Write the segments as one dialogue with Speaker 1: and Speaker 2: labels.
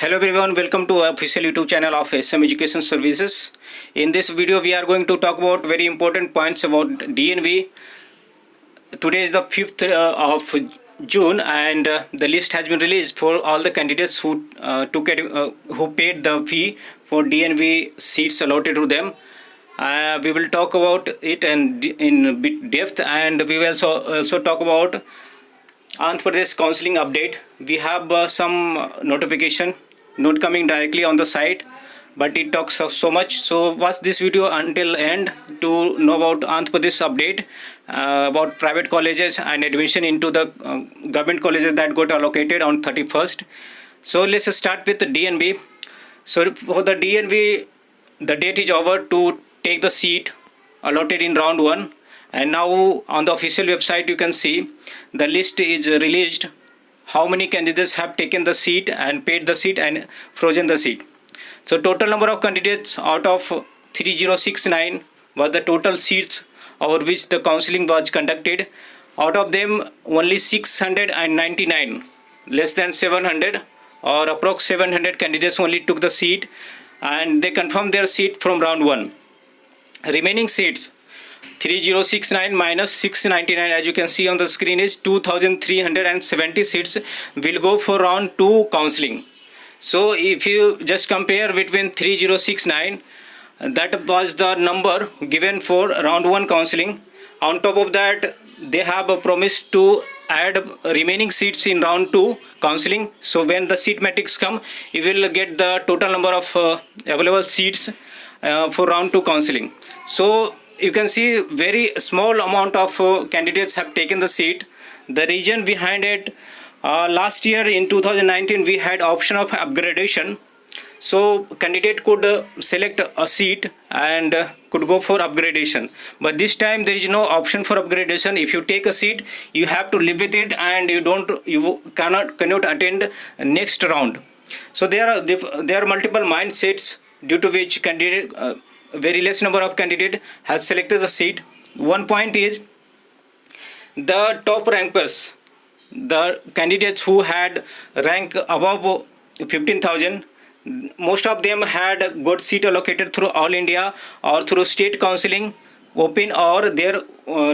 Speaker 1: Hello everyone, welcome to official YouTube channel of SM Education Services. In this video, we are going to talk about very important points about DNV. Today is the 5th of June, and the list has been released for all the candidates who who paid the fee for DNV seats allotted to them. We will talk about it in bit depth, and we will also talk about Andhra Pradesh counseling update. We have some notification not coming directly on the site, but it talks so much. So watch this video until end to know about Andhra Pradesh update about private colleges and admission into the government colleges that got allocated on 31st. So let's start with the DNV. So for the DNV, the date is over to take the seat allotted in round 1. And now on the official website you can see the list is released, how many candidates have taken the seat and paid the seat and frozen the seat. So total number of candidates out of 3069 was the total seats over which the counseling was conducted. Out of them only 699, less than 700 or approx 700 candidates only took the seat and they confirmed their seat from round 1. Remaining seats 3069 minus 699, as you can see on the screen, is 2370 seats will go for round 2 counseling. So if you just compare between 3069, that was the number given for round 1 counseling. On top of that, they have a promise to add remaining seats in round 2 counseling. So when the seat matrix come, you will get the total number of available seats for round 2 counseling. So you can see very small amount of candidates have taken the seat. The reason behind it, last year in 2019 we had option of upgradation. So candidate could select a seat and could go for upgradation. But this time there is no option for upgradation. If you take a seat, you have to live with it and you cannot attend next round. So there are multiple mindsets due to which candidate very less number of candidate has selected the seat. One point is the top rankers, the candidates who had rank above 15,000, most of them had got seat allocated through All India or through state counseling, open or their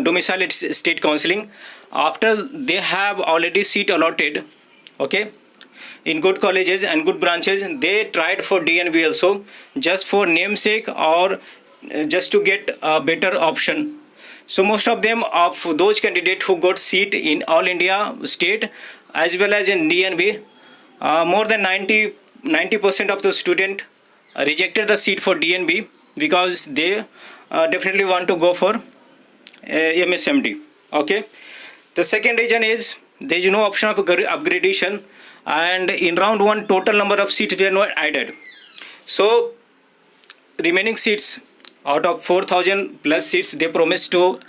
Speaker 1: domicile state counseling. After they have already seat allotted, okay, in good colleges and good branches, they tried for DNV also, just for namesake or just to get a better option. So most of them, of those candidates who got seat in All India state as well as in DNV, more than 90% of the student rejected the seat for DNV because they definitely want to go for MSMD. Okay. The second reason is there is no option of upgradation, and in round 1 total number of seats were not added. So remaining seats out of 4,000 plus seats they promised to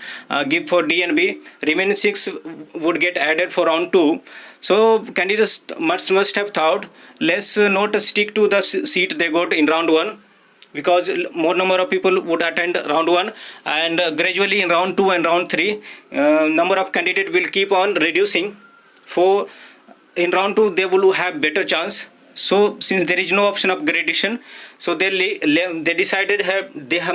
Speaker 1: give for DNB, remaining 6 would get added for round 2. So candidates must have thought, let's not stick to the seat they got in round 1, because more number of people would attend round 1, and gradually in round 2 and round 3 number of candidates will keep on reducing. For in round 2 they will have better chance. So since there is no option of gradation, so they decided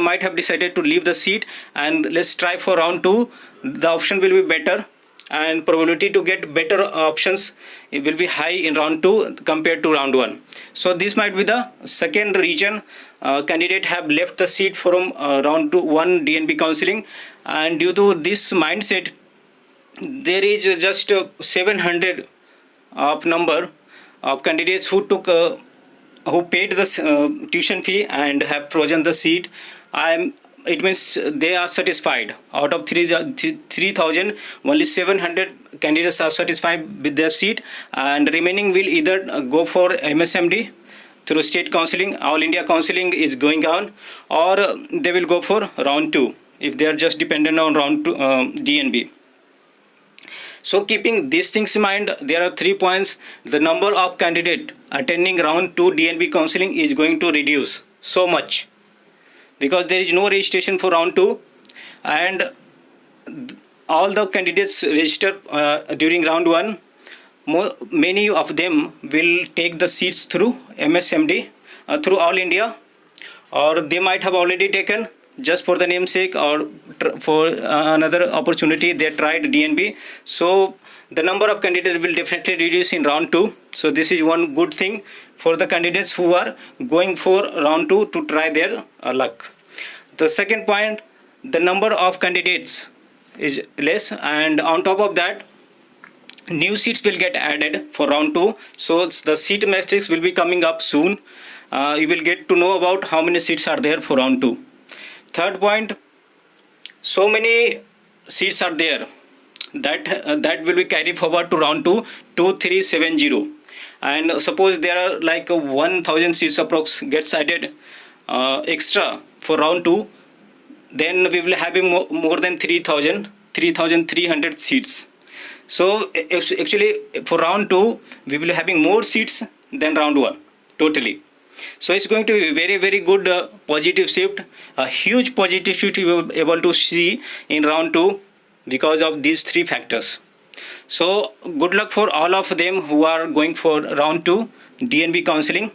Speaker 1: might have decided to leave the seat and let's try for round 2. The option will be better and probability to get better options, it will be high in round 2 compared to round 1. So this might be the second reason candidate have left the seat from round 1 DNB counseling. And due to this mindset, there is just 700 of number of candidates who took who paid the tuition fee and have frozen the seat. It means they are satisfied. Out of 3,000, only 700 candidates are satisfied with their seat, and remaining will either go for MSMD through state counseling, All India counseling is going on, or they will go for round 2 if they are just dependent on round 2 DNB. So keeping these things in mind, there are 3 points. The number of candidates attending round 2 DNB counseling is going to reduce so much because there is no registration for round 2, and all the candidates registered during round 1 many of them will take the seats through MSMD, through All India, or they might have already taken just for the namesake, or for another opportunity they tried DNB. So the number of candidates will definitely reduce in round 2. So this is one good thing for the candidates who are going for round 2 to try their luck. The second point, the number of candidates is less, and on top of that, new seats will get added for round 2. So the seat matrix will be coming up soon. You will get to know about how many seats are there for round 2. Third point, so many seats are there that will be carried forward to round 2, 2370. And suppose there are like 1000 seats approx gets added extra for round 2, then we will have more than 3300 seats. So actually for round 2 we will having more seats than round 1 totally. So it's going to be very, very good positive shift, a huge positive shift you will be able to see in round 2 because of these 3 factors. So good luck for all of them who are going for round 2 DNB counseling.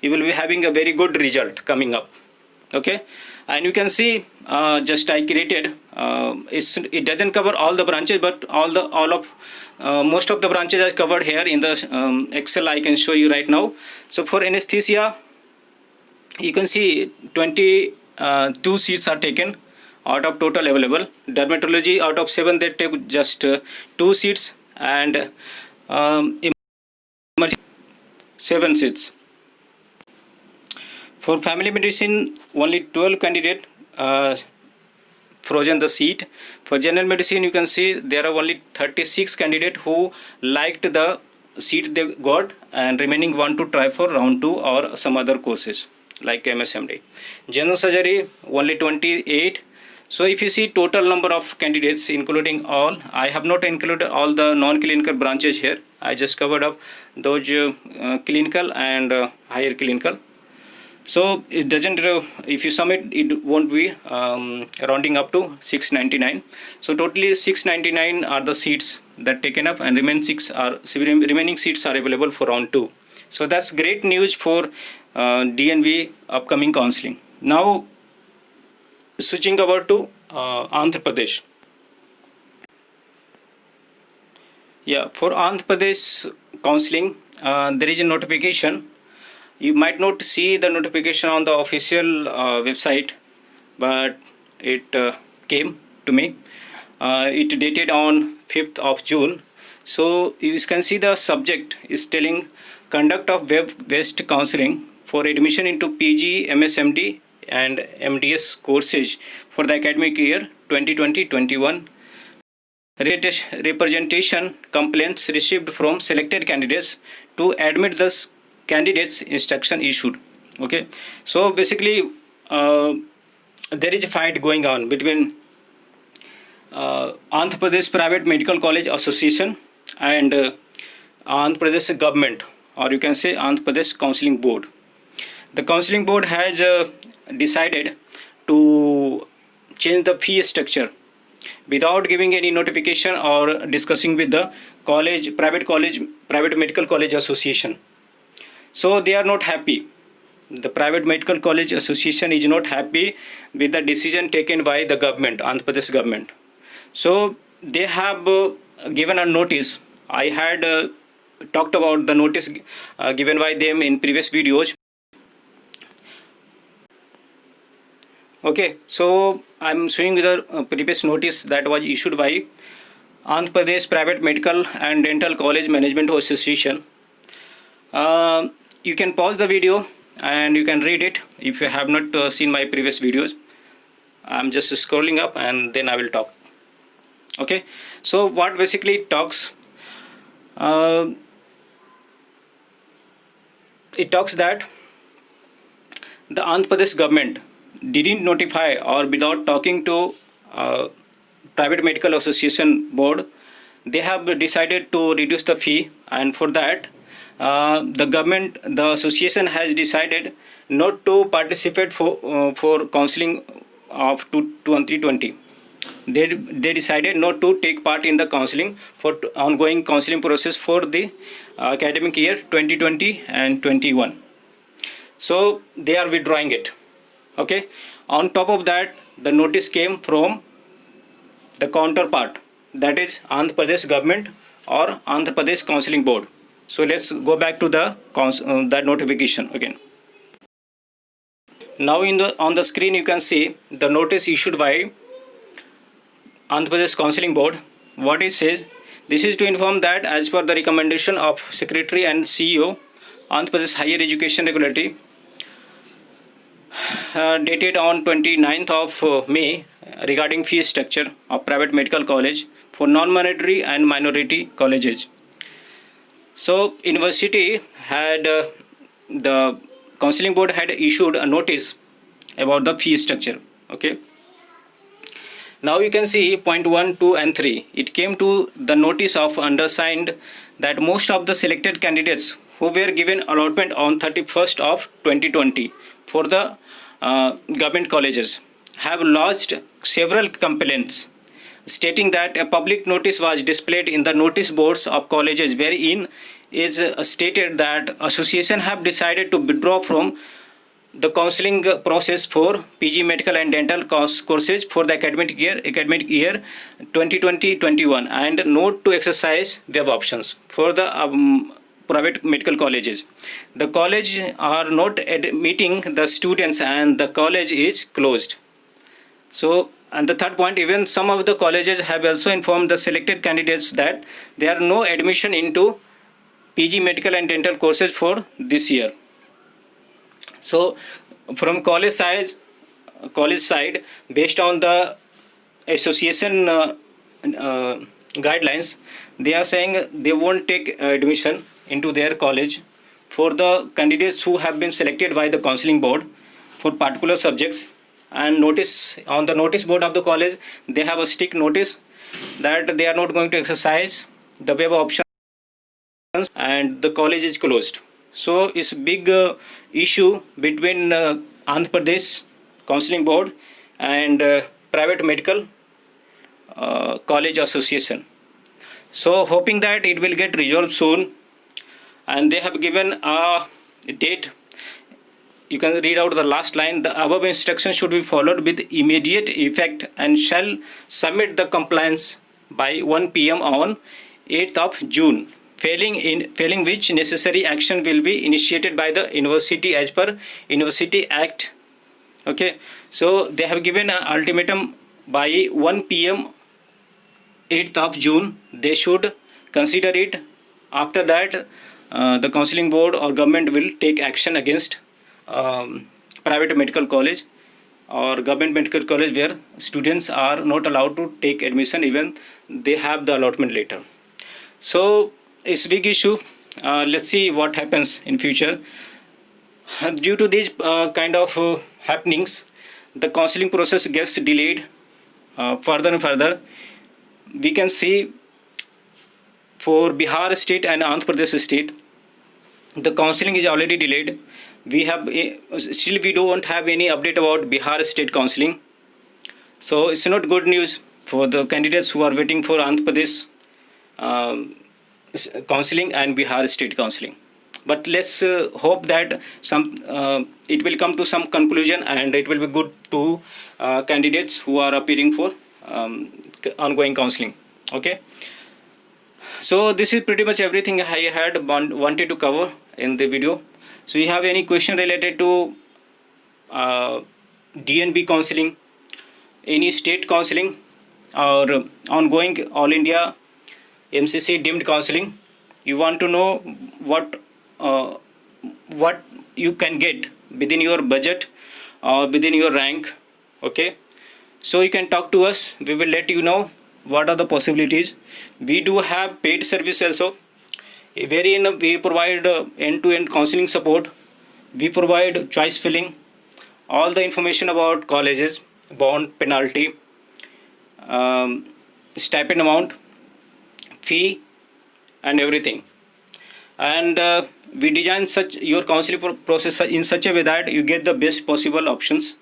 Speaker 1: You will be having a very good result coming up. Okay, and you can see just I created it doesn't cover all the branches, but most of the branches are covered here in the Excel. I can show you right now. So for anesthesia, you can see 22 seats are taken out of total available. Dermatology, out of 7 they take just 2 seats, and 7 seats. For family medicine, only 12 candidates frozen the seat. For general medicine, you can see there are only 36 candidates who liked the seat they got, and remaining want to try for round 2 or some other courses like MSMD. General surgery, only 28. So if you see total number of candidates including all, I have not included all the non-clinical branches here. I just covered up those clinical and higher clinical. So it doesn't, if you sum it, it won't be rounding up to 699. So totally 699 are the seats that taken up, and remaining seats are available for round 2. So that's great news for DNB upcoming counseling. Now switching over to Andhra Pradesh. Yeah, for Andhra Pradesh counseling, there is a notification. You might not see the notification on the official website, but it came to me. It dated on 5th of June. So you can see the subject is telling conduct of web-based counseling for admission into PG, MSMD and MDS courses for the academic year 2020-21. Representation complaints received from selected candidates to admit the candidates instruction issued. Okay, so basically there is a fight going on between Andhra Pradesh Private Medical College Association and Andhra Pradesh government, or you can say Andhra Pradesh Counseling Board. The Counseling Board has decided to change the fee structure without giving any notification or discussing with the private medical college association. So they are not happy. The Private Medical College Association is not happy with the decision taken by the government, Andhra Pradesh government. So they have given a notice. I had talked about the notice given by them in previous videos. Okay, so I'm showing you the previous notice that was issued by Andhra Pradesh Private Medical and Dental College Management Association. You can pause the video and you can read it if you have not seen my previous videos. I'm just scrolling up and then I will talk. Okay, so what basically it talks, that the Andhra Pradesh government didn't notify, or without talking to Private Medical Association Board, they have decided to reduce the fee, and for that the association has decided not to participate for counseling of 2020. they decided not to take part in the counseling for ongoing counseling process for the academic year 2020 and 21. So they are withdrawing it. Okay. On top of that, the notice came from the counterpart, that is Andhra Pradesh government or Andhra Pradesh Counseling Board. So let's go back to the that notification again. Now on the screen you can see the notice issued by Andhra Pradesh Counseling Board. What it says, this is to inform that as per the recommendation of Secretary and CEO, Andhra Pradesh Higher Education Regulatory, dated on 29th of May regarding fee structure of private medical college for non-mandatory and minority colleges. So university had the counseling board had issued a notice about the fee structure. Okay. Now you can see point 1, 2 and 3. It came to the notice of undersigned that most of the selected candidates who were given allotment on 31st of 2020 for the government colleges have lodged several complaints stating that a public notice was displayed in the notice boards of colleges wherein is stated that association have decided to withdraw from the counseling process for PG medical and dental courses for the academic year 2020-21 and not to exercise web options for the private medical colleges. The college are not admitting the students and the college is closed. So, and the third point, even some of the colleges have also informed the selected candidates that there are no admission into PG medical and dental courses for this year. So from college side, based on the association guidelines, they are saying they won't take admission into their college for the candidates who have been selected by the counseling board for particular subjects. And notice on the notice board of the college, they have a strict notice that they are not going to exercise the web options and the college is closed. So it's a big issue between Andhra Pradesh Counseling Board and Private Medical College Association. So hoping that it will get resolved soon, and they have given a date. You can read out the last line. The above instructions should be followed with immediate effect and shall submit the compliance by 1 p.m. on 8th of June. Failing which necessary action will be initiated by the university as per University Act. Okay, so they have given an ultimatum by 1 p.m. 8th of June. They should consider it. After that, the counseling board or government will take action against private medical college or government medical college where students are not allowed to take admission even they have the allotment later. So it's a big issue. Let's see what happens in future. Due to these kind of happenings, the counseling process gets delayed further and further. We can see for Bihar state and Andhra Pradesh state, the counseling is already delayed. We don't have any update about Bihar state counseling. So it's not good news for the candidates who are waiting for Andhra Pradesh counseling and Bihar state counseling. But let's hope that it will come to some conclusion and it will be good to candidates who are appearing for ongoing counseling. Okay. So this is pretty much everything I had wanted to cover in the video. So you have any question related to DNB counseling, any state counseling, or ongoing All India MCC deemed counseling? You want to know what you can get within your budget or within your rank. Okay, so you can talk to us. We will let you know what are the possibilities. We do have paid service also, wherein we provide end-to-end counseling support. We provide choice filling, all the information about colleges, bond, penalty, stipend amount, fee, and everything. And we design your counseling process in such a way that you get the best possible options.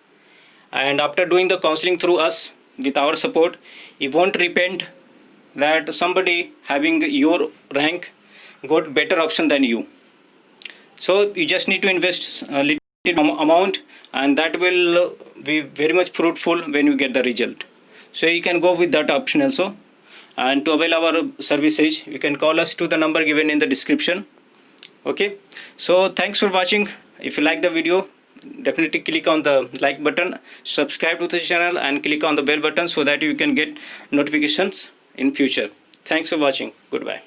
Speaker 1: And after doing the counseling through us, with our support, you won't repent that somebody having your rank got better option than you. So you just need to invest a little amount, and that will be very much fruitful when you get the result. So you can go with that option also. And to avail our services, you can call us to the number given in the description. Okay, so thanks for watching. If you like the video, definitely click on the like button, subscribe to the channel, and click on the bell button so that you can get notifications in future. Thanks for watching. Goodbye.